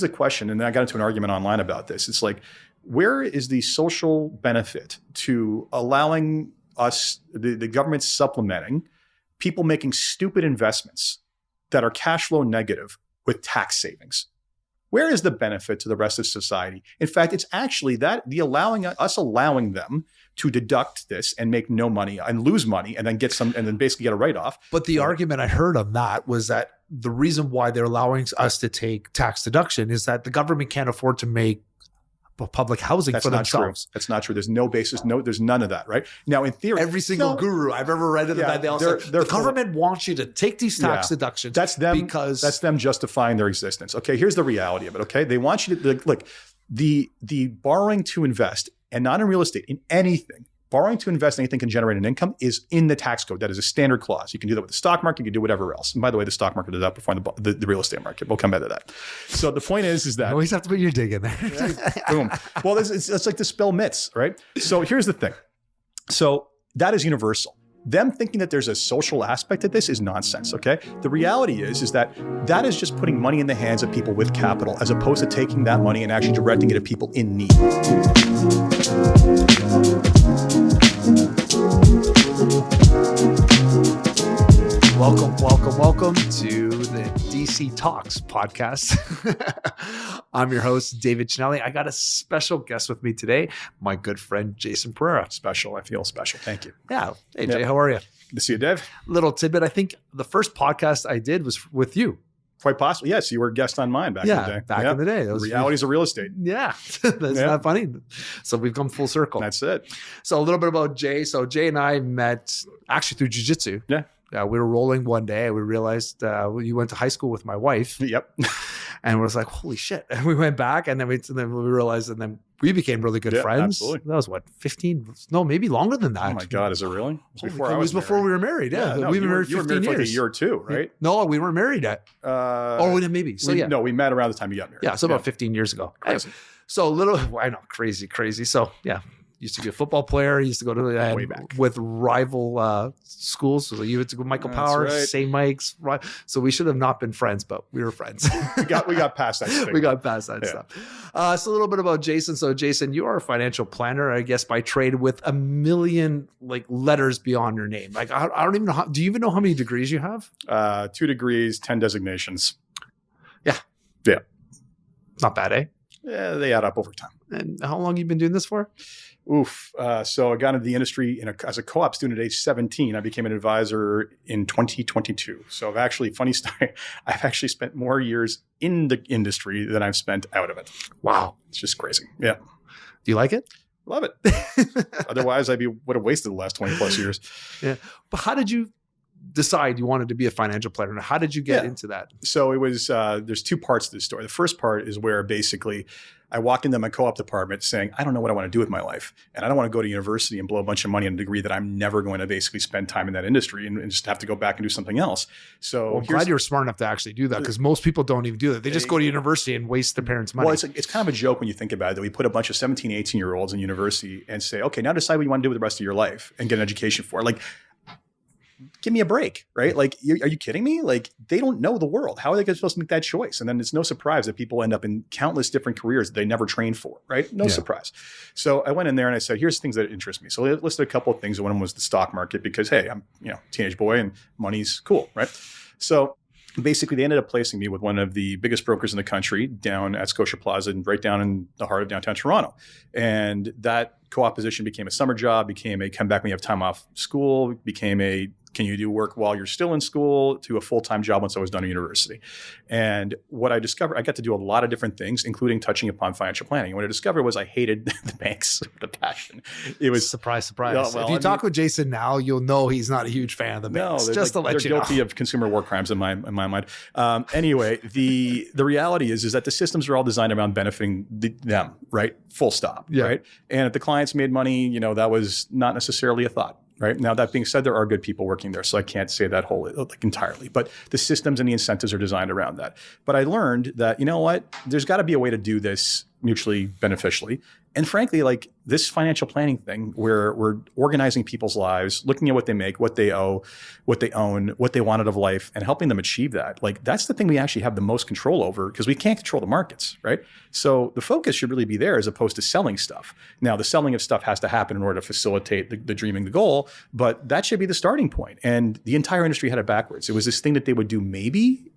The question, and then I got into an argument online about this. It's like, where is the social benefit to allowing us, the government supplementing people making stupid investments that are cash flow negative with tax savings? Where is the benefit to the rest of society? In fact, it's actually that allowing them to deduct this and make no money and lose money and then basically get a write-off. But the argument I heard on that was that the reason why they're allowing us to take tax deduction is that the government can't afford to make public housing for themselves. True. That's not true. There's no basis. There's none of that, right? Now, in theory, every single guru I've ever read in that, they all said the government wants you to take these tax deductions. That's them justifying their existence. Okay, here's the reality of it. Okay, they want you to look, the borrowing to invest, and not in real estate, in anything. Borrowing to invest in anything can generate an income is in the tax code. That is a standard clause. You can do that with the stock market. You can do whatever else. And by the way, the stock market is outperforming the real estate market. We'll come back to that. So the point is that you always have to put your dig in there. Right? Boom. Well, it's like dispel myths, right? So here's the thing. So that is universal. Them thinking that there's a social aspect to this is nonsense, okay? The reality is that is just putting money in the hands of people with capital as opposed to taking that money and actually directing it at people in need. Welcome to the DC Talks podcast. I'm your host, David Chinelli. I got a special guest with me today, my good friend, Jason Pereira. Special. I feel special. Thank you. Yeah. Hey, Jay, how are you? Good to see you, Dave. Little tidbit. I think the first podcast I did was with you. Quite possibly. Yes, you were a guest on mine back in the day. Back in the day. That was realities of real estate. Yeah. That's not funny. So we've come full circle. That's it. So a little bit about Jay. So Jay and I met actually through jiu-jitsu. Yeah. We were rolling one day and we realized you went to high school with my wife. Yep. And we was like, holy shit. And we went back and then we realized, and then we became really good friends. Absolutely. That was what, 15? No, maybe longer than that. Oh my God, is it really? It was before we were married. Yeah. No, we've been married 15 years. You were married for like a year or two, right? No, we weren't married yet. Maybe. So No, we met around the time you got married. Yeah, so about 15 years ago. Crazy. So I know, crazy. So yeah. Used to be a football player. Used to go to way back with rival schools. So you had to go Michael Power, right. St. Mike's. Right. So we should have not been friends, but we were friends. we got past that stuff. We got past that stuff. So a little bit about Jason. So Jason, you are a financial planner, I guess, by trade with a million letters beyond your name. I don't even know. Do you even know how many degrees you have? 2 degrees, 10 designations. Yeah. Not bad, eh? Yeah, they add up over time. And how long have you been doing this for? So I got into the industry as a co-op student at age 17. I became an advisor in 2022. So funny story, I've actually spent more years in the industry than I've spent out of it. Wow. It's just crazy. Yeah. Do you like it? Love it. Otherwise, would have wasted the last 20 plus years. Yeah. But how did you decide you wanted to be a financial planner? How did you get into that? So it was, there's two parts to this story. The first part is where basically I walked into my co-op department saying, I don't know what I want to do with my life. And I don't want to go to university and blow a bunch of money on a degree that I'm never going to basically spend time in that industry and just have to go back and do something else. So I'm glad you were smart enough to actually do that, because most people don't even do that. They just go to university and waste their parents' money. Well, it's kind of a joke when you think about it, that we put a bunch of 17, 18-year-olds in university and say, okay, now decide what you want to do with the rest of your life and get an education for. Give me a break, right? Are you kidding me? They don't know the world. How are they supposed to make that choice? And then it's no surprise that people end up in countless different careers that they never trained for, right? No surprise. So I went in there and I said, here's things that interest me. So I listed a couple of things. One of them was the stock market, because, hey, I'm teenage boy and money's cool, right? So basically, they ended up placing me with one of the biggest brokers in the country down at Scotia Plaza and right down in the heart of downtown Toronto. And that co-op position became a summer job, became a come back when you have time off school, became a can you do work while you're still in school, to a full-time job once I was done at university. And what I discovered, I got to do a lot of different things, including touching upon financial planning. And what I discovered was I hated the banks with a passion. It was surprise. If you talk with Jason now, you'll know he's not a huge fan of the banks. No, they're guilty of consumer war crimes in my mind. Anyway, the reality is that the systems are all designed around benefiting them, right? Full stop, right? And if the clients made money, that was not necessarily a thought. Right. Now, that being said, there are good people working there, so I can't say that entirely. But the systems and the incentives are designed around that. But I learned that, there's got to be a way to do this mutually beneficially. And frankly, like this financial planning thing where we're organizing people's lives, looking at what they make, what they owe, what they own, what they want out of life, and helping them achieve that. Like that's the thing we actually have the most control over because we can't control the markets, right? So the focus should really be there as opposed to selling stuff. Now, the selling of stuff has to happen in order to facilitate the dreaming, the goal, but that should be the starting point. And the entire industry had it backwards. It was this thing that they would do maybe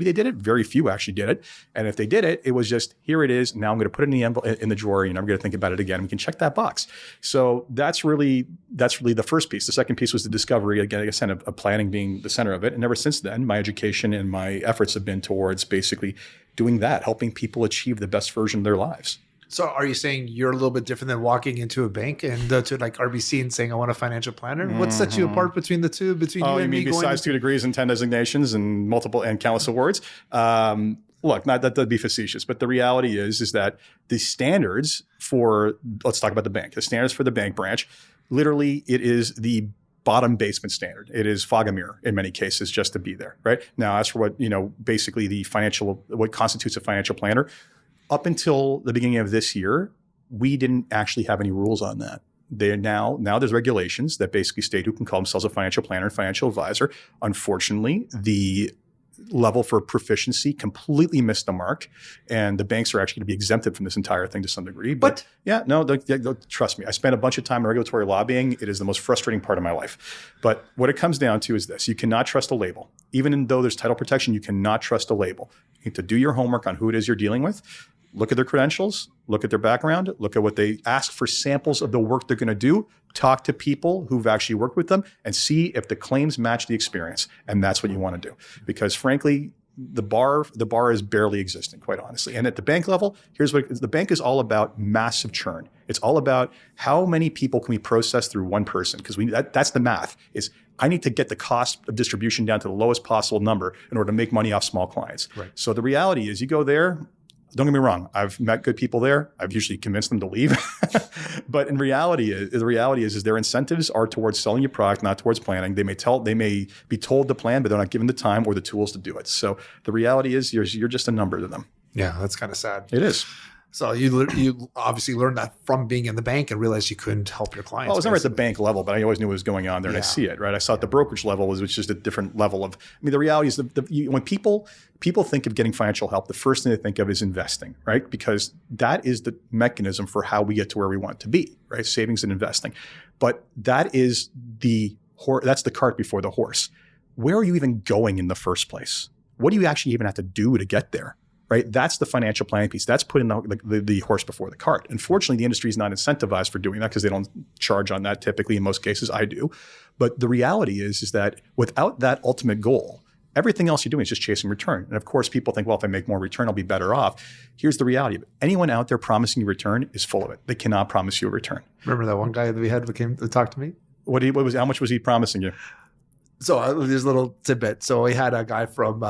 they did it. Very few actually did it. And if they did it, it was just, here it is. Now I'm going to put it in the envelope, in the drawer, and I'm going to think about it again. We can check that box. So that's really the first piece. The second piece was the discovery, again, like I said, of planning being the center of it. And ever since then, my education and my efforts have been towards basically doing that, helping people achieve the best version of their lives. So are you saying you're a little bit different than walking into a bank and to like RBC and saying, I want a financial planner? What sets you apart between the two, between you and me? Oh, you mean besides 2 degrees and 10 designations and multiple and countless awards? Look, not that to be facetious, but the reality is that the standards for, let's talk about the bank, the standards for the bank branch, literally it is the bottom basement standard. It is fog a mirror in many cases just to be there, right? Now, as for what, basically what constitutes a financial planner, up until the beginning of this year, we didn't actually have any rules on that. Now there's regulations that basically state who can call themselves a financial planner and financial advisor. Unfortunately, the level for proficiency completely missed the mark, and the banks are actually going to be exempted from this entire thing to some degree. But trust me, I spent a bunch of time in regulatory lobbying. It is the most frustrating part of my life. But what it comes down to is this: you cannot trust a label. Even though there's title protection, you cannot trust a label. You need to do your homework on who it is you're dealing with. Look at their credentials, look at their background, look at what they ask for, samples of the work they're going to do, talk to people who've actually worked with them, and see if the claims match the experience. And that's what you want to do. Because frankly, the bar is barely existent, quite honestly. And at the bank level, here's what the bank is all about: massive churn. It's all about how many people can we process through one person, because that's the math. Is I need to get the cost of distribution down to the lowest possible number in order to make money off small clients. Right. So the reality is, you go there. Don't get me wrong. I've met good people there. I've usually convinced them to leave. But in reality, the reality is their incentives are towards selling your product, not towards planning. They may be told to plan, but they're not given the time or the tools to do it. So the reality is you're just a number to them. Yeah, that's kind of sad. It is. So you obviously learned that from being in the bank and realized you couldn't help your clients. Well, I was never at the bank level, but I always knew what was going on there, and I see it, right? I saw at the brokerage level, which is just a different level of. I mean, the reality is when people think of getting financial help, the first thing they think of is investing, right? Because that is the mechanism for how we get to where we want to be, right? Savings and investing, but that's the cart before the horse. Where are you even going in the first place? What do you actually even have to do to get there? Right, that's the financial planning piece. That's putting the horse before the cart. Unfortunately, the industry is not incentivized for doing that because they don't charge on that typically. In most cases, I do. But the reality is that without that ultimate goal, everything else you're doing is just chasing return. And of course, people think, well, if I make more return, I'll be better off. Here's the reality of it. Anyone out there promising you return is full of it. They cannot promise you a return. Remember that one guy that we had that came to talk to me? How much was he promising you? So there's a little tidbit. So we had a guy from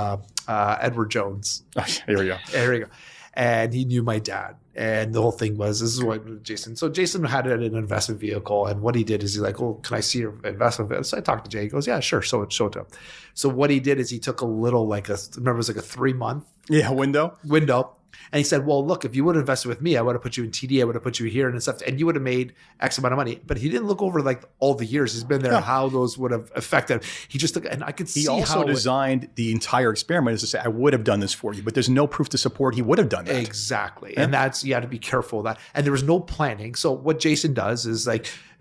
Edward Jones. Oh, here we go. There we go. And he knew my dad. And the whole thing was, this is what Jason. So Jason had an investment vehicle. And what he did is he's like, well, can I see your investment vehicle? So I talked to Jay. He goes, yeah, sure. So show it to him. So what he did is he took a little, remember it was like a 3-month window. And he said, well, look, if you would have invested with me, I would have put you in TD. I would have put you here and stuff. And you would have made X amount of money. But he didn't look over all the years he's been there and how those would have affected. He just took, and I could see he also designed the entire experiment as to say, I would have done this for you. But there's no proof to support he would have done that. Exactly. Yeah. And you had to be careful of that. And there was no planning. So what Jason does is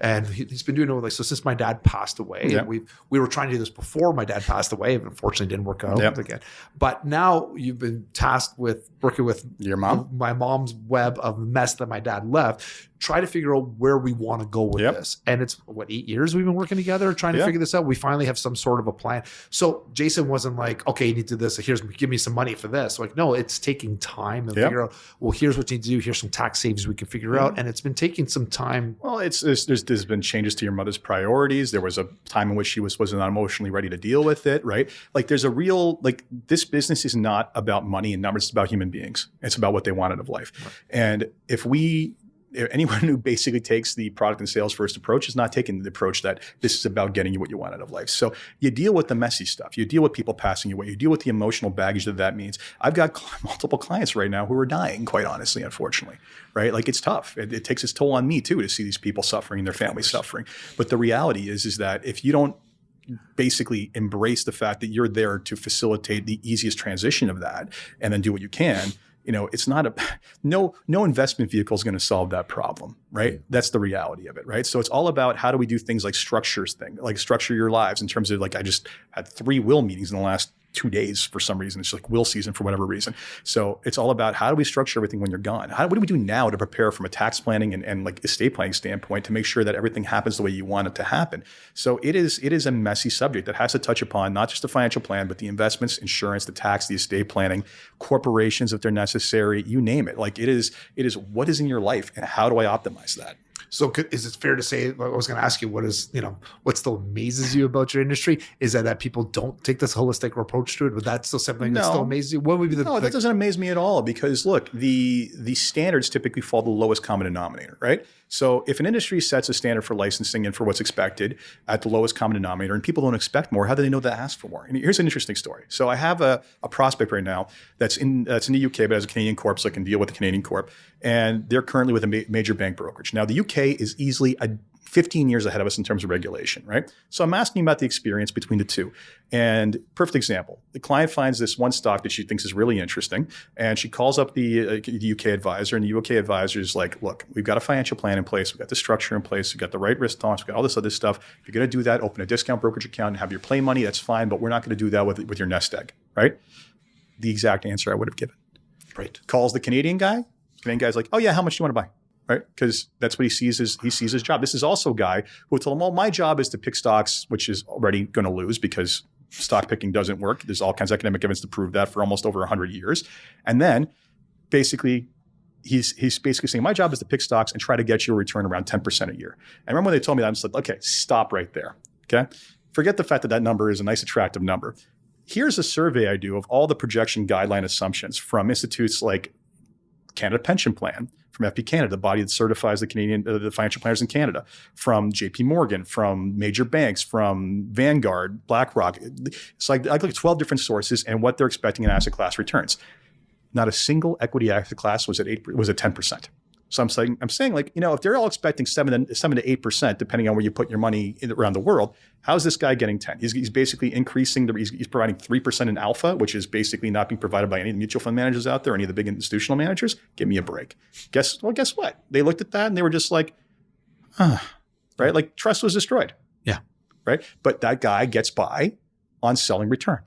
and he's been doing it so since my dad passed away. Yeah. And we were trying to do this before my dad passed away. It unfortunately didn't work out again. But now you've been tasked with working with your mom, my mom's web of mess that my dad left. Try to figure out where we want to go with this. And it's 8 years we've been working together trying to figure this out. We finally have some sort of a plan. So Jason wasn't like, okay, you need to do this. Give me some money for this. Like, no, it's taking time to figure out, well, here's what you need to do. Here's some tax saves we can figure out. And it's been taking some time. Well, there's been changes to your mother's priorities. There was a time in which she was not emotionally ready to deal with it, right? Like there's a real, this business is not about money and numbers. It's about human beings. It's about what they want out of life. Right. And if we anyone who basically takes the product and sales first approach is not taking the approach that this is about getting you what you want out of life. So you deal with the messy stuff. You deal with people passing you away. You deal with the emotional baggage that means. I've got multiple clients right now who are dying, quite honestly, unfortunately, right? Like it's tough. It takes its toll on me too to see these people suffering and their families suffering. But the reality is that if you don't basically embrace the fact that you're there to facilitate the easiest transition of that and then do what you can, it's not no investment vehicle is going to solve that problem, right? That's the reality of it, right? So it's all about how do we do things like structure your lives in terms of I just had 3 will meetings in the last 2 days for some reason. It's like will season for whatever reason. So it's all about how do we structure everything when you're gone? What do we do now to prepare from a tax planning and estate planning standpoint to make sure that everything happens the way you want it to happen? So it is a messy subject that has to touch upon not just the financial plan, but the investments, insurance, the tax, the estate planning, corporations if they're necessary, you name it. It is what is in your life and how do I optimize that? So is it fair to say, I was going to ask you, what still amazes you about your industry? Is that people don't take this holistic approach to it? But that's still something that still amazes you? What would be the... No, that doesn't amaze me at all because look, the standards typically fall the lowest common denominator, right? So if an industry sets a standard for licensing and for what's expected at the lowest common denominator and people don't expect more, how do they know to ask for more? And here's an interesting story. So I have a prospect right now that's in the UK, but has a Canadian corp, so I can deal with the Canadian corp. And they're currently with a major bank brokerage. Now the UK is easily 15 years ahead of us in terms of regulation, right? So I'm asking about the experience between the two. And perfect example, the client finds this one stock that she thinks is really interesting. And she calls up the UK advisor, and the UK advisor is like, look, we've got a financial plan in place. We've got the structure in place. We've got the right risk tolerance. We've got all this other stuff. If you're going to do that, open a discount brokerage account and have your play money, that's fine. But we're not going to do that with your nest egg, right? The exact answer I would have given. Right. Calls the Canadian guy. Canadian guy's like, oh yeah, how much do you want to buy? Right? Because that's what he sees his job. This is also a guy who told him, well, my job is to pick stocks, which is already going to lose because stock picking doesn't work. There's all kinds of academic evidence to prove that for almost over 100 years. And then basically, he's basically saying, my job is to pick stocks and try to get you a return around 10% a year. And remember when they told me that, I'm just like, okay, stop right there. Okay. Forget the fact that number is a nice, attractive number. Here's a survey I do of all the projection guideline assumptions from institutes like Canada Pension Plan, from FP Canada, the body that certifies the financial planners in Canada, from JP Morgan, from major banks, from Vanguard, BlackRock. It's like I look at 12 different sources and what they're expecting in asset class returns. Not a single equity asset class was at 10%. So I'm saying if they're all expecting 7 to 8%, depending on where you put your money around the world, how's this guy getting 10? He's basically increasing he's providing 3% in alpha, which is basically not being provided by any of the mutual fund managers out there, any of the big institutional managers. Give me a break. Guess what? They looked at that and they were just like, right? Like trust was destroyed. Yeah. Right. But that guy gets by on selling return.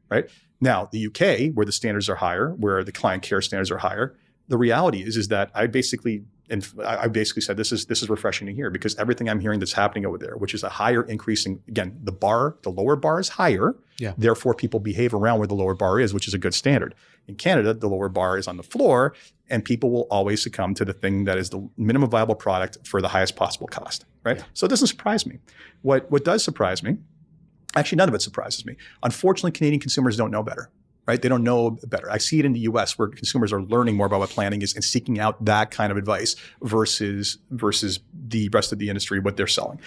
Right. Now, the UK, where the standards are higher, where the client care standards are higher, the reality is that I basically said this is refreshing to hear because everything I'm hearing that's happening over there, which is a higher increasing, again, the lower bar is higher. Yeah. Therefore, people behave around where the lower bar is, which is a good standard. In Canada, the lower bar is on the floor, and people will always succumb to the thing that is the minimum viable product for the highest possible cost. Right. Yeah. So it doesn't surprise me. What does surprise me, actually, none of it surprises me. Unfortunately, Canadian consumers don't know better. Right? They don't know better. I see it in the US where consumers are learning more about what planning is and seeking out that kind of advice versus the rest of the industry, what they're selling.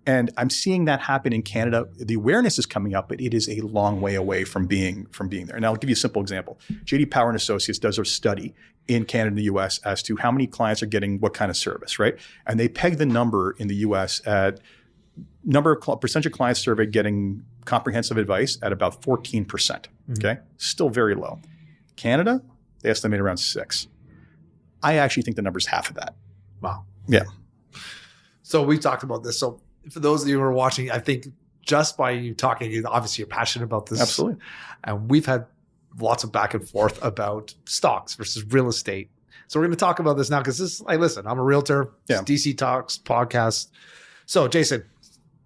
And I'm seeing that happen in Canada. The awareness is coming up, but it is a long way away from being there. And I'll give you a simple example. JD Power and Associates does a study in Canada and the US as to how many clients are getting what kind of service, right? And they peg the number in the US at percentage of clients surveyed getting comprehensive advice at about 14%. Okay. Still very low. Canada, they estimate around 6%. I actually think the number is half of that. Wow. Yeah. So we talked about this. So for those of you who are watching, I think just by you talking, obviously you're passionate about this. Absolutely. And we've had lots of back and forth about stocks versus real estate. So we're going to talk about this now because listen, I'm a realtor. Yeah. DC Talks podcast. So Jason,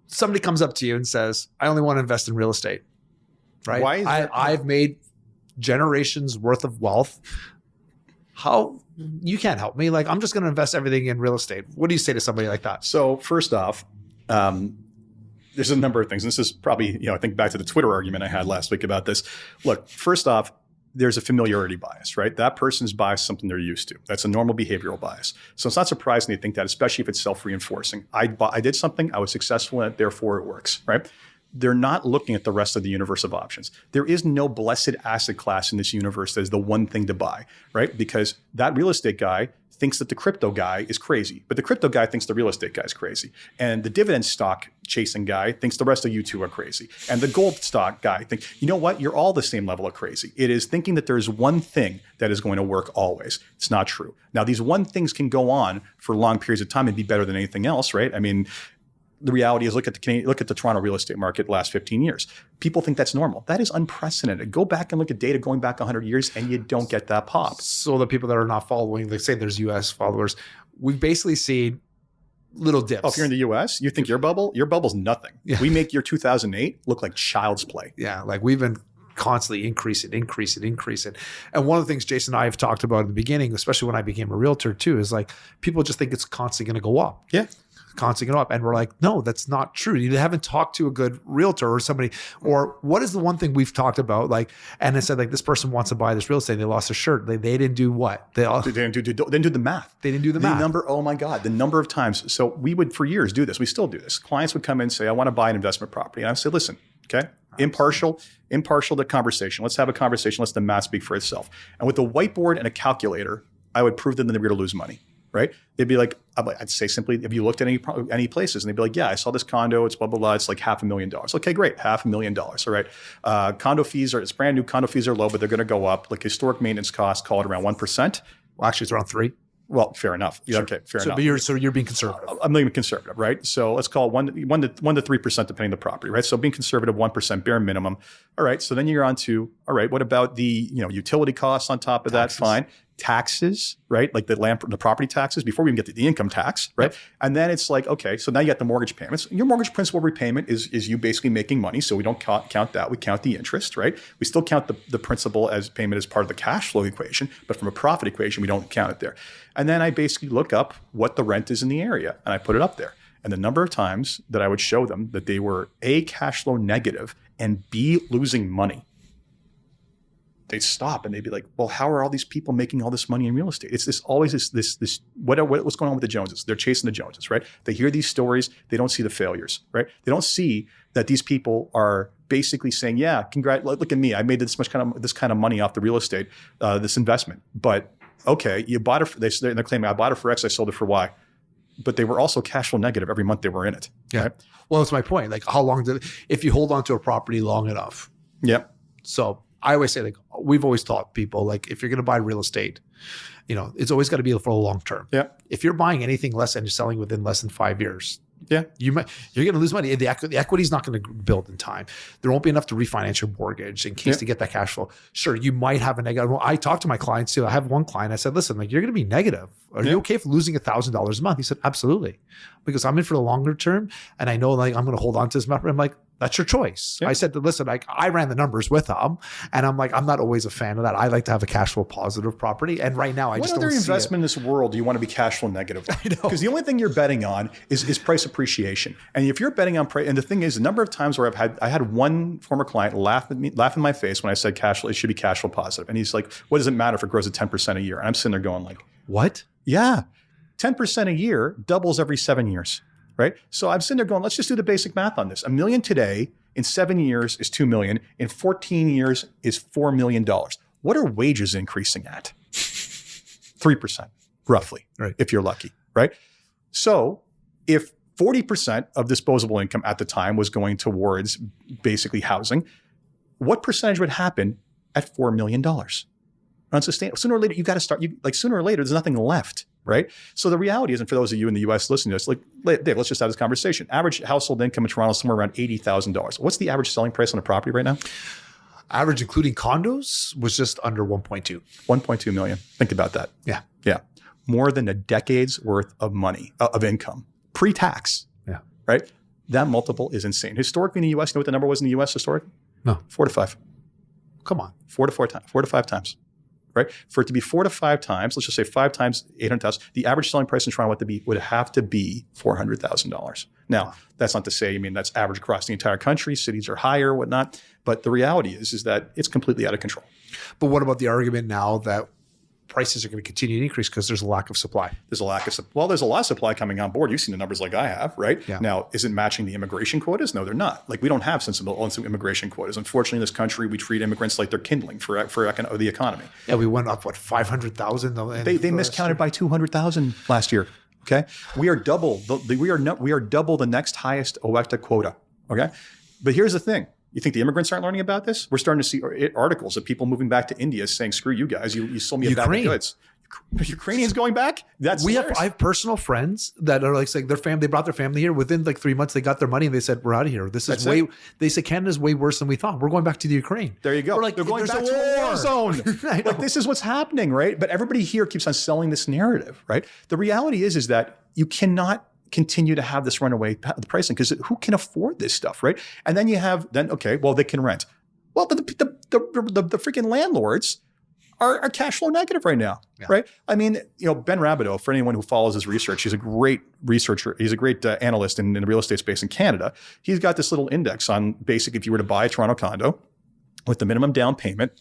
somebody comes up to you and says, I only want to invest in real estate, right? Why is that? I've made generations worth of wealth. How you can't help me? I'm just going to invest everything in real estate. What do you say to somebody like that? So first off, there's a number of things. And this is probably, I think back to the Twitter argument I had last week about this. Look, first off, there's a familiarity bias, right? That person's biased something they're used to. That's a normal behavioral bias. So it's not surprising they think that, especially if it's self-reinforcing. I did something, I was successful in it, therefore it works, right? They're not looking at the rest of the universe of options. There is no blessed asset class in this universe that is the one thing to buy, right? Because that real estate guy thinks that the crypto guy is crazy, but the crypto guy thinks the real estate guy is crazy. And the dividend stock chasing guy thinks the rest of you two are crazy. And the gold stock guy thinks, you know what? You're all the same level of crazy. It is thinking that there's one thing that is going to work always. It's not true. Now, these one things can go on for long periods of time and be better than anything else, right? I mean, the reality is look at the Toronto real estate market the last 15 years. People think that's normal. That is unprecedented. Go back and look at data going back 100 years and you don't get that pop. So the people that are not following, they say there's US followers. We've basically seen little dips. Oh, if you're in the US, you think your bubble's nothing. Yeah. We make year 2008 look like child's play. Yeah, like we've been constantly increasing. And one of the things Jason and I have talked about in the beginning, especially when I became a realtor too, is like people just think it's constantly going to go up. Yeah. Constantly going up. And we're like, no, that's not true. You haven't talked to a good realtor or somebody, or what is the one thing we've talked about? Like, and it said like, this person wants to buy this real estate. They lost a shirt. They didn't do what? They didn't do the math. They didn't do the math. Oh my God, the number of times. So we would for years do this. We still do this. Clients would come in and say, I want to buy an investment property. And I would say, listen, okay, impartial to conversation. Let's have a conversation. Let's the math speak for itself. And with a whiteboard and a calculator, I would prove them that they were going to lose money. Right? They'd be like, I'd say simply, have you looked at any places? And they'd be like, yeah, I saw this condo. It's blah, blah, blah. It's like $500,000. Okay, great. $500,000. All right. Condo fees it's brand new. Condo fees are low, but they're going to go up. Like historic maintenance costs, call it around 1%. Well, actually, it's around 3%. Well, fair enough. Sure. Okay, fair enough. So you're being conservative. I'm being conservative, right? So let's call it 1 to 3% depending on the property, right? So being conservative, 1% bare minimum. All right. So then you're on to, all right, what about the utility costs on top of Taxes. that? Fine. Taxes, right? Like the property taxes before we even get to the income tax, right? Yep. And then it's like, okay, so now you got the mortgage payments. Your mortgage principal repayment is you basically making money. So we don't count that. We count the interest, right? We still count the principal as payment as part of the cash flow equation, but from a profit equation, we don't count it there. And then I basically look up what the rent is in the area and I put it up there. And the number of times that I would show them that they were A, cash flow negative and B, losing money. They'd stop and they'd be like, well, how are all these people making all this money in real estate? It's what's going on with the Joneses? They're chasing the Joneses, right? They hear these stories. They don't see the failures, right? They don't see that these people are basically saying, yeah, look at me. I made this kind of money off the real estate, this investment. But okay, you bought it. They're claiming I bought it for X. I sold it for Y. But they were also cash flow negative every month they were in it. Yeah. Right? Well, that's my point. Like how long if you hold on to a property long enough. Yep. So I always say, like, we've always taught people, like, if you're going to buy real estate, it's always got to be for a long term. Yeah. If you're buying anything less and you're selling within less than 5 years, yeah, you're going to lose money. The equity is not going to build in time. There won't be enough to refinance your mortgage in case to get that cash flow. Sure, you might have a negative. Well, I talk to my clients too. I have one client. I said, listen, like, you're going to be negative. Are you okay for losing $1,000 a month? He said, absolutely, because I'm in for the longer term, and I know like I'm going to hold on to this. I'm like, that's your choice. Yeah. I said, listen, like I ran the numbers with them, and I'm like, I'm not always a fan of that. I like to have a cash flow positive property, and right now I just don't see it. What other investment in this world do you want to be cash flow negative? I know, because the only thing you're betting on is price appreciation. And if you're betting on price, and the thing is, the number of times where I had one former client laugh in my face when I said cash flow, it should be cash flow positive, and he's like, what does it matter if it grows at 10% a year? And I'm sitting there going like, what? Yeah, 10% a year doubles every 7 years. Right. So I'm sitting there going, let's just do the basic math on this. $1 million today in 7 years is $2 million. In 14 years is $4 million. What are wages increasing at? 3%, roughly, right? If you're lucky. Right. So if 40% of disposable income at the time was going towards basically housing, what percentage would happen at $4 million? Unsustainable. Sooner or later, you got to start. Sooner or later, there's nothing left. Right. So the reality is, and for those of you in the U.S. listening to this, like, Dave, let's just have this conversation. Average household income in Toronto is somewhere around $80,000. What's the average selling price on a property right now? Average, including condos, was just under 1.2. 1.2 million. Think about that. Yeah. Yeah. More than a decade's worth of money, of income, pre-tax. Yeah. Right. That multiple is insane. Historically in the U.S., you know what the number was in the U.S. historically? No. 4 to 5. Come on. 4 to 5 times. Right? For it to be 4 to 5 times, let's just say 5 times 800,000, the average selling price in Toronto would have to be $400,000. Now, that's not to say, that's average across the entire country. Cities are higher, whatnot. But the reality is that it's completely out of control. But what about the argument now that prices are going to continue to increase because there's a lack of supply? There's a lot of supply coming on board. You've seen the numbers like I have, right? Yeah. Now, is it matching the immigration quotas? No, they're not. Like, we don't have sensible immigration quotas. Unfortunately, in this country, we treat immigrants like they're kindling for the economy. Yeah, we went up, 500,000? They miscounted by 200,000 last year. Okay, we are double the next highest elected quota. Okay, but here's the thing: you think the immigrants aren't learning about this? We're starting to see articles of people moving back to India saying, "Screw you guys! You sold me a bag of goods." Ukrainians going back? I have personal friends that are like their family. They brought their family here. Within 3 months, they got their money and they said, "We're out of here. They said Canada's way worse than we thought. We're going back to the Ukraine." There you go. We're they're going back to a war zone. Like, this is what's happening, right? But everybody here keeps on selling this narrative, right? The reality is that you cannot continue to have this runaway pricing because who can afford this stuff, right? And then they can rent. Well, but the freaking landlords are cash flow negative right now, right? Ben Rabideau, for anyone who follows his research, he's a great researcher. He's a great analyst in the real estate space in Canada. He's got this little index on basically if you were to buy a Toronto condo with the minimum down payment,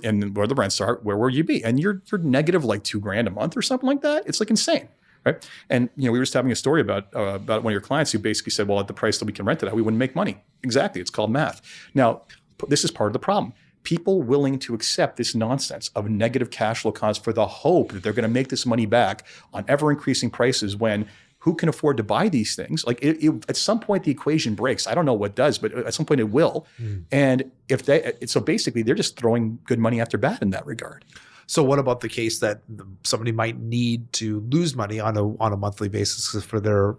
and where the rents are, where will you be? And you're negative like $2,000 a month or something like that. It's like insane. Right. And, we were just having a story about one of your clients who basically said, well, at the price that we can rent it at, we wouldn't make money. Exactly. It's called math. Now, this is part of the problem. People willing to accept this nonsense of negative cash flow costs for the hope that they're going to make this money back on ever increasing prices when who can afford to buy these things? Like at some point the equation breaks. I don't know what does, but at some point it will. And so basically they're just throwing good money after bad in that regard. So what about the case that somebody might need to lose money on a monthly basis for their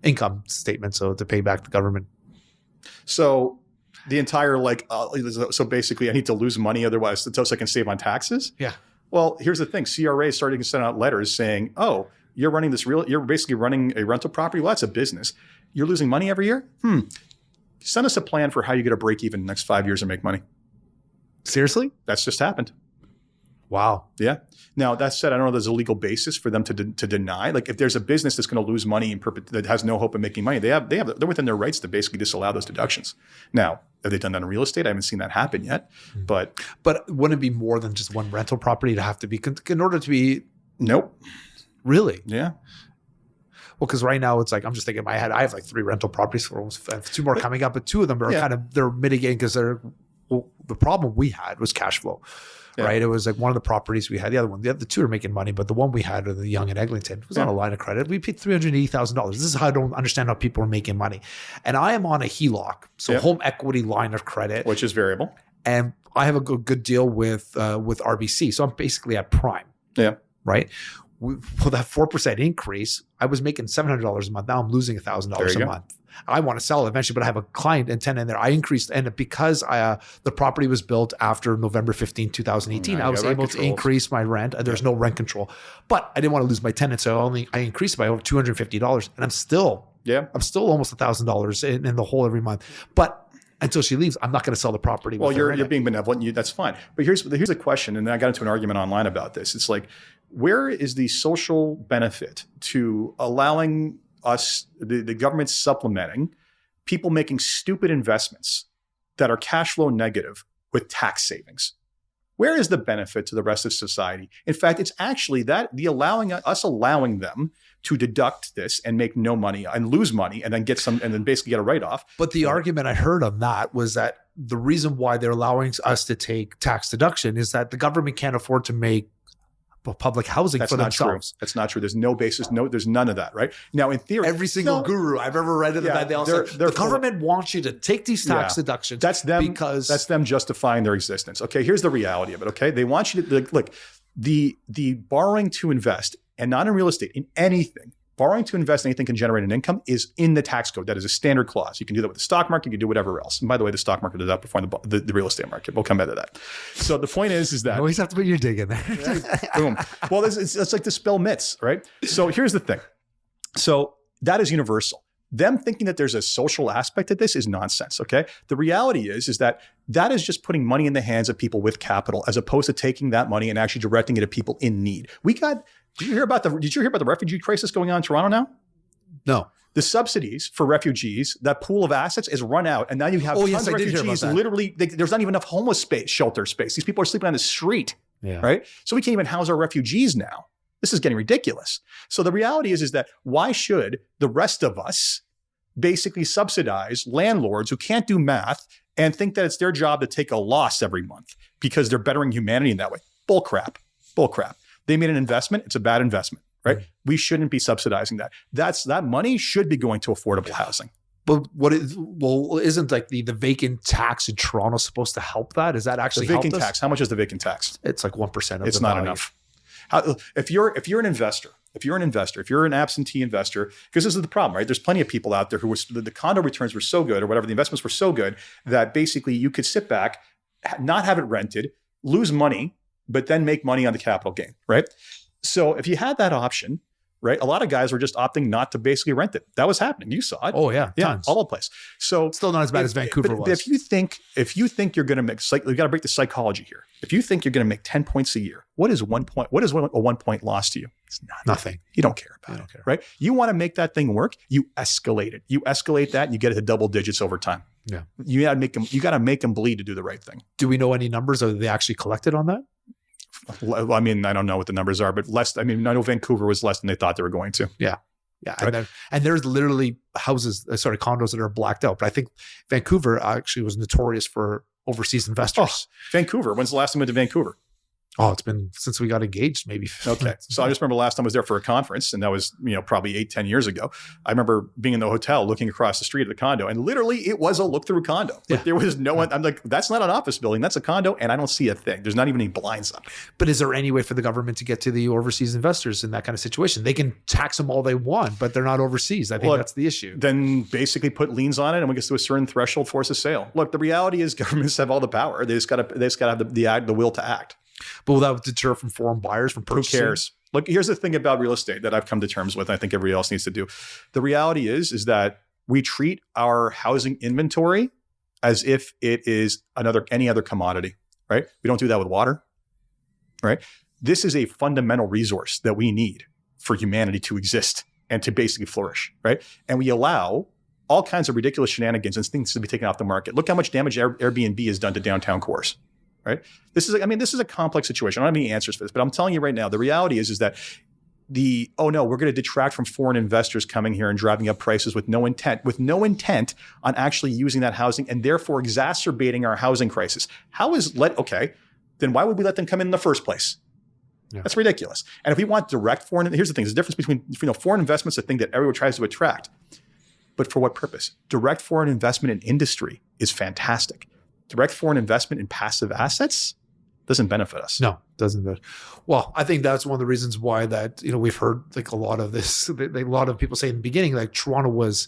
income statement, so to pay back the government? So the entire so basically I need to lose money otherwise so I can save on taxes? Yeah. Well, here's the thing. CRA is starting to send out letters saying, oh, you're basically running a rental property. Well, that's a business. You're losing money every year? Send us a plan for how you get a break even in the next 5 years and make money. Seriously? That's just happened. Wow. Yeah. Now, that said, I don't know if there's a legal basis for them to deny. Like, if there's a business that's going to lose money that has no hope of making money, they're within their rights to basically disallow those deductions. Now, have they done that in real estate? I haven't seen that happen yet. But wouldn't it be more than just one rental property to have to be in order to be? Nope. Really? Yeah. Well, because right now it's like I'm just thinking in my head. I have 3 rental properties. I have 2 more coming up, but 2 of them are they're mitigating because the problem we had was cash flow. Yeah. Right. It was like one of the properties we had. The other 2 are making money, but the one we had, the Yonge and Eglinton, was on a line of credit. We paid $380,000. This is how I don't understand how people are making money. And I am on a HELOC, so home equity line of credit, which is variable. And I have a good deal with RBC, so I'm basically at prime. Yeah. Right. With that 4% increase, I was making $700 a month. Now I'm losing $1,000 a month. I want to sell it eventually, but I have a client and tenant in there. I increased, and because the property was built after November 15, 2018, I was able to increase my rent, and there's no rent control. But I didn't want to lose my tenant, so I increased it by over $250, and I'm still almost $1,000 in the hole every month. But until she leaves, I'm not going to sell the property. Well, you're being benevolent. That's fine. But here's a question, and I got into an argument online about this. It's like, where is the social benefit to allowing us, the government supplementing people making stupid investments that are cash flow negative with tax savings? Where is the benefit to the rest of society? In fact, it's actually allowing them to deduct this and make no money and lose money and then basically get a write-off. But the argument I heard on that was that the reason why they're allowing us to take tax deduction is that the government can't afford to make public housing for themselves. That's not true. There's no basis. There's none of that, right? Now, in theory, every single guru I've ever read they all say the government wants you to take these tax deductions. That's them justifying their existence. Okay, here's the reality of it. Okay, they want you to look the borrowing to invest, and not in real estate, in anything. Borrowing to invest in anything can generate an income is in the tax code. That is a standard clause. You can do that with the stock market. You can do whatever else. And by the way, the stock market does outperform the real estate market. We'll come back to that. So the point is that you always have to put your dig in there. Boom. Well, it's like to spell myths, right? So here's the thing. So that is universal. Them thinking that there's a social aspect to this is nonsense. Okay. The reality is that is just putting money in the hands of people with capital, as opposed to taking that money and actually directing it at people in need. Did you hear about the refugee crisis going on in Toronto now? No. The subsidies for refugees, that pool of assets is run out. And now you have tons of refugees. Literally, there's not even enough homeless space, shelter space. These people are sleeping on the street, right? So we can't even house our refugees now. This is getting ridiculous. So the reality is that why should the rest of us basically subsidize landlords who can't do math and think that it's their job to take a loss every month because they're bettering humanity in that way? Bull crap. They made an investment. It's a bad investment, right? We shouldn't be subsidizing that. That money should be going to affordable housing. But isn't like the vacant tax in Toronto supposed to help that? Is that actually the vacant tax? How much is the vacant tax? It's like 1% of it's not enough. If you're an investor, if you're an absentee investor, because this is the problem, right? There's plenty of people out there who the condo returns were so good or whatever, the investments were so good that basically you could sit back, not have it rented, lose money, but then make money on the capital gain, right? So if you had that option, right, a lot of guys were just opting not to basically rent it. That was happening. You saw it. Oh yeah, tons. All over the place. So still not as bad as Vancouver was. But if you think you're going to make, you got to break the psychology here. If you think you're going to make 10 points a year, what is a 1 point loss to you? It's nothing. You don't care about it, right? You want to make that thing work. You escalate it. You escalate that, and you get it to double digits over time. Yeah. You got to make them bleed to do the right thing. Do we know any numbers that they actually collected on that? I mean, I don't know what the numbers are, but less. I mean, I know Vancouver was less than they thought they were going to. Yeah. Right. And there's literally condos that are blacked out. But I think Vancouver actually was notorious for overseas investors. Vancouver. When's the last time I went to Vancouver? Oh, it's been since we got engaged, maybe. Okay. So I just remember last time I was there for a conference, and that was, probably 8-10 years ago. I remember being in the hotel looking across the street at the condo, and literally it was a look-through condo. Like there was no one. I'm like, that's not an office building. That's a condo, and I don't see a thing. There's not even any blinds up. But is there any way for the government to get to the overseas investors in that kind of situation? They can tax them all they want, but they're not overseas. I think that's the issue. Then basically put liens on it, and we get to a certain threshold, force a sale. Look, the reality is governments have all the power. They just got to have the will to act. But will that deter from foreign buyers from purchasing? Who cares? Look, here's the thing about real estate that I've come to terms with. I think everybody else needs to do. The reality is that we treat our housing inventory as if it is any other commodity, right? We don't do that with water, right? This is a fundamental resource that we need for humanity to exist and to basically flourish, right? And we allow all kinds of ridiculous shenanigans and things to be taken off the market. Look how much damage Airbnb has done to downtown cores. Right? This is a complex situation. I don't have any answers for this, but I'm telling you right now, the reality is that we're going to detract from foreign investors coming here and driving up prices with no intent on actually using that housing and therefore exacerbating our housing crisis. Then why would we let them come in the first place? Yeah. That's ridiculous. And if we want direct foreign, here's the thing, there's a difference between foreign investments, a thing that everyone tries to attract, but for what purpose? Direct foreign investment in industry is fantastic. Direct foreign investment in passive assets doesn't benefit us. No, doesn't benefit. Well, I think that's one of the reasons why that, we've heard like a lot of this, a lot of people say in the beginning, like Toronto was,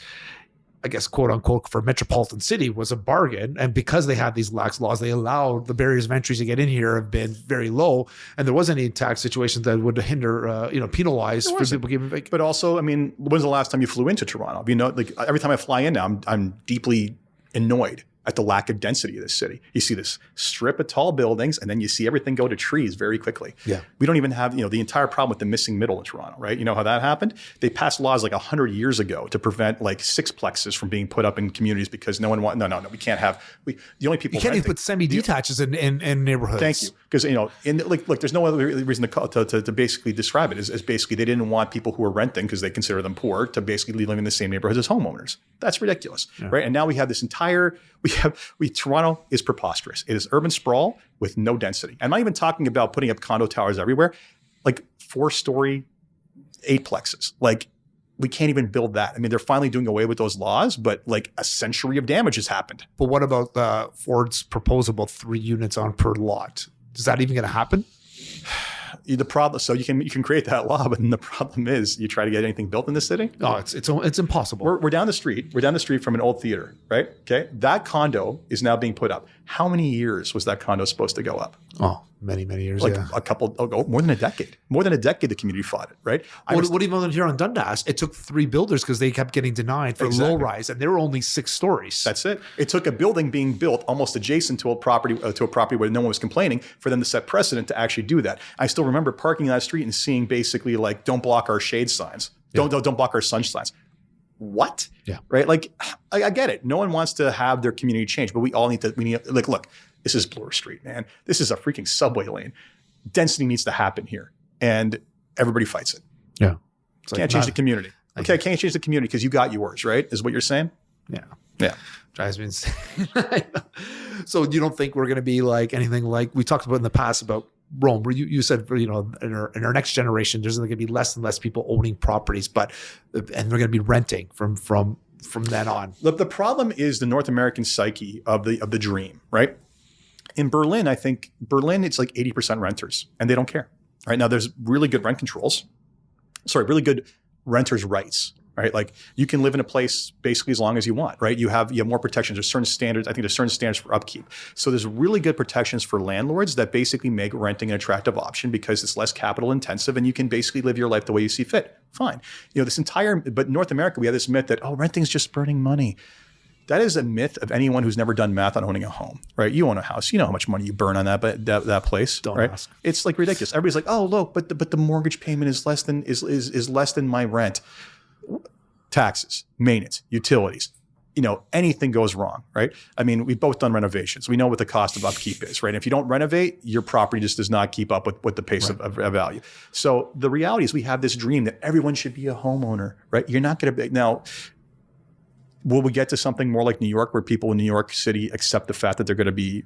I guess, quote unquote, for metropolitan city was a bargain. And because they had these lax laws, they allowed the barriers of entry to get in here have been very low. And there wasn't any tax situations that would hinder, penalize for people giving vacant. But also, I mean, when's the last time you flew into Toronto? Like every time I fly in now, I'm deeply annoyed at the lack of density of this city. You see this strip of tall buildings, and then you see everything go to trees very quickly. Yeah. We don't even have, the entire problem with the missing middle in Toronto, right? You know how that happened? They passed laws like 100 years ago to prevent like sixplexes from being put up in communities because no, we can't have, the only people. You can't even put semi-detaches in neighborhoods. Thank you. Because, look, there's no other reason to basically describe it as basically they didn't want people who were renting because they consider them poor to basically live in the same neighborhoods as homeowners. That's ridiculous, right? And now we have this Toronto is preposterous. It is urban sprawl with no density. I'm not even talking about putting up condo towers everywhere, like 4-story eightplexes. Like we can't even build that. I mean, they're finally doing away with those laws, but like a century of damage has happened. But what about Ford's proposal about 3 units on per lot? Is that even going to happen? The problem, so you can create that law, but then the problem is you try to get anything built in the city. No, it's impossible. We're down the street. We're down the street from an old theater, right? Okay, that condo is now being put up. How many years was that condo supposed to go up? Oh, many years. Like more than a decade. More than a decade, the community fought it, right? What even here on Dundas? It took 3 builders because they kept getting denied for low rise, and they were only 6 stories. That's it. It took a building being built almost adjacent to a property where no one was complaining for them to set precedent to actually do that. I still remember parking on that street and seeing basically like, "Don't block our shade signs. Don't block our sun signs." what? Yeah. Right. Like, I get it. No one wants to have their community change, but we need like, look, this is Bloor Street, man. This is a freaking subway lane. Density needs to happen here. And everybody fights it. Yeah. Can't change the community. Okay. Can't change the community because you got yours, right? Is what you're saying? Yeah. Yeah. Drives me insane. So you don't think we're going to be like anything like we talked about in the past about Rome, where you said, in our next generation, there's going to be less and less people owning properties, and they're going to be renting from then on. Look, the problem is the North American psyche of the dream, right? In Berlin, I think it's like 80% renters, and they don't care. Right now, there's really good rent controls. Really good renters' rights. Right, like you can live in a place basically as long as you want. Right, you have more protections. There's certain standards. I think there's certain standards for upkeep. So there's really good protections for landlords that basically make renting an attractive option because it's less capital intensive and you can basically live your life the way you see fit. Fine. But in North America, we have this myth that renting's just burning money. That is a myth of anyone who's never done math on owning a home, right? You own a house, you know how much money you burn on that place. Don't right? ask. It's like ridiculous. Everybody's like, oh look, but the mortgage payment is less than my rent. Taxes, maintenance, utilities, anything goes wrong, right? I mean, we've both done renovations. We know what the cost of upkeep is, right? And if you don't renovate, your property just does not keep up with the pace of value. So the reality is we have this dream that everyone should be a homeowner, right? You're not going to be. Now, will we get to something more like New York where people in New York City accept the fact that they're going to be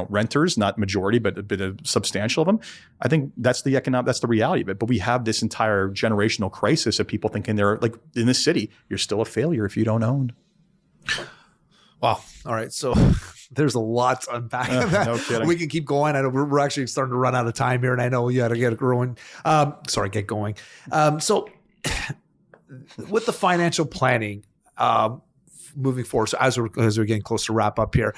renters, not majority, but a bit of substantial of them? I think that's the reality of it. But we have this entire generational crisis of people thinking they're like in this city, you're still a failure if you don't own. Wow. All right. So there's a lot to unpack. No kidding. We can keep going. I know we're actually starting to run out of time here, and I know you got to get going. Get going. So with the financial planning, moving forward, so as we're getting close to wrap up here,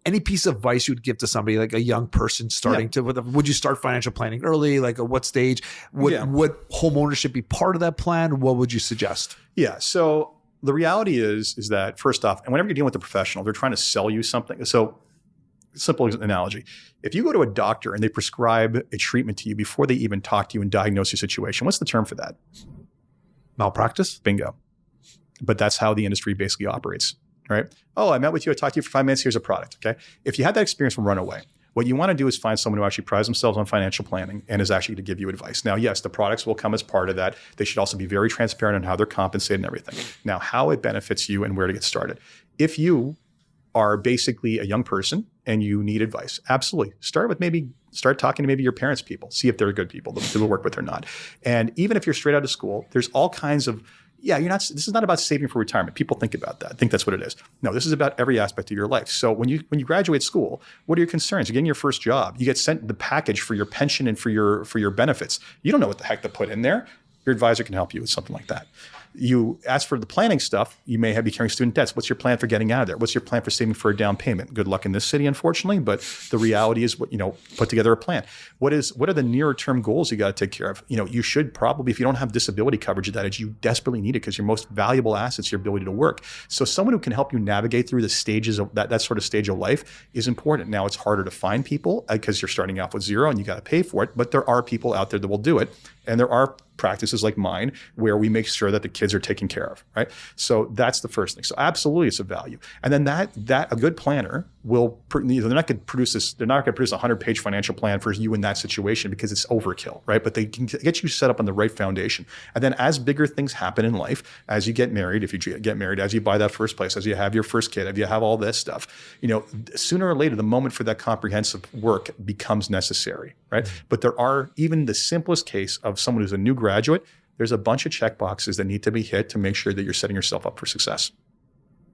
any piece of advice you would give to somebody like a young person starting would you start financial planning early? Like at what stage would home ownership be part of that plan? What would you suggest? Yeah. So the reality is that first off, and whenever you're dealing with a professional, they're trying to sell you something. So simple analogy. If you go to a doctor and they prescribe a treatment to you before they even talk to you and diagnose your situation, what's the term for that? Malpractice? Bingo. But that's how the industry basically operates. Right? Oh, I met with you. I talked to you for 5 minutes. Here's a product. Okay. If you had that experience, run away. What you want to do is find someone who actually prides themselves on financial planning and is actually to give you advice. Now, yes, the products will come as part of that. They should also be very transparent on how they're compensated and everything. Now, how it benefits you and where to get started. If you are basically a young person and you need advice, absolutely. Start talking to maybe your parents' people. See if they're good people to work with or not. And even if you're straight out of school, there's all kinds of this is not about saving for retirement. People think about that. I think that's what it is. No, this is about every aspect of your life. So when you graduate school, what are your concerns? You're getting your first job. You get sent the package for your pension and for your benefits. You don't know what the heck to put in there. Your advisor can help you with something like that. You ask for the planning stuff. You may be carrying student debts. What's your plan for getting out of there? What's your plan for saving for a down payment? Good luck in this city, unfortunately. But the reality is, put together a plan. What are the nearer term goals you got to take care of? You should probably, if you don't have disability coverage at that age, you desperately need it because your most valuable asset is your ability to work. So someone who can help you navigate through the stages of that sort of stage of life is important. Now it's harder to find people because you're starting off with zero and you got to pay for it. But there are people out there that will do it. And there are practices like mine where we make sure that the kids are taken care of, right? So that's the first thing. So absolutely it's a value. And then that a good planner will, they're not going to produce a 100-page financial plan for you in that situation because it's overkill, right? But they can get you set up on the right foundation. And then as bigger things happen in life, as you get married, if you get married, as you buy that first place, as you have your first kid, as you have all this stuff, sooner or later, the moment for that comprehensive work becomes necessary, right? Mm-hmm. But there are, even the simplest case of someone who's a new graduate, there's a bunch of check boxes that need to be hit to make sure that you're setting yourself up for success.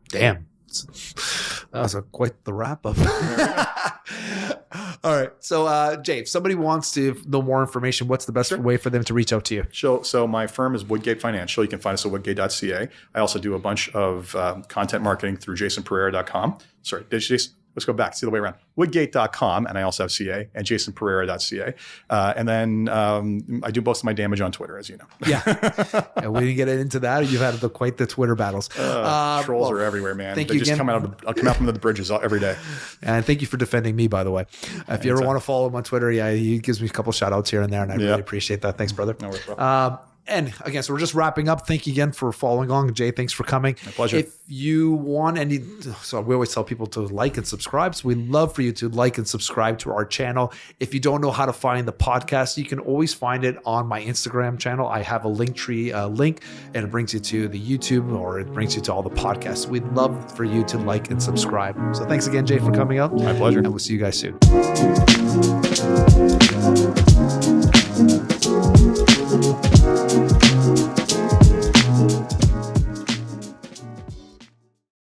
Damn. That was quite the wrap up. All right. So, Jay, if somebody wants to know more information, what's the best way for them to reach out to you? So my firm is Woodgate Financial. You can find us at woodgate.ca. I also do a bunch of content marketing through jasonpereira.com. Sorry, let's go back. It's the other way around. Woodgate.com, and I also have CA, and jasonpereira.ca. And then I do most of my damage on Twitter, as you know. Yeah, we didn't get into that. You've had quite the Twitter battles. Trolls are everywhere, man. Thank they you just again. I'll come out from the bridges every day. And thank you for defending me, by the way. If you ever want to follow him on Twitter, he gives me a couple shout outs here and there, and I really appreciate that. Thanks, brother. No worries, bro. And again, so we're just wrapping up. Thank you again for following along. Jay, thanks for coming. My pleasure. If you want any, so we always tell people to like and subscribe. So we'd love for you to like and subscribe to our channel. If you don't know how to find the podcast, you can always find it on my Instagram channel. I have a Linktree link, and it brings you to the YouTube, or it brings you to all the podcasts. We'd love for you to like and subscribe. So thanks again, Jay, for coming up. My pleasure. And we'll see you guys soon.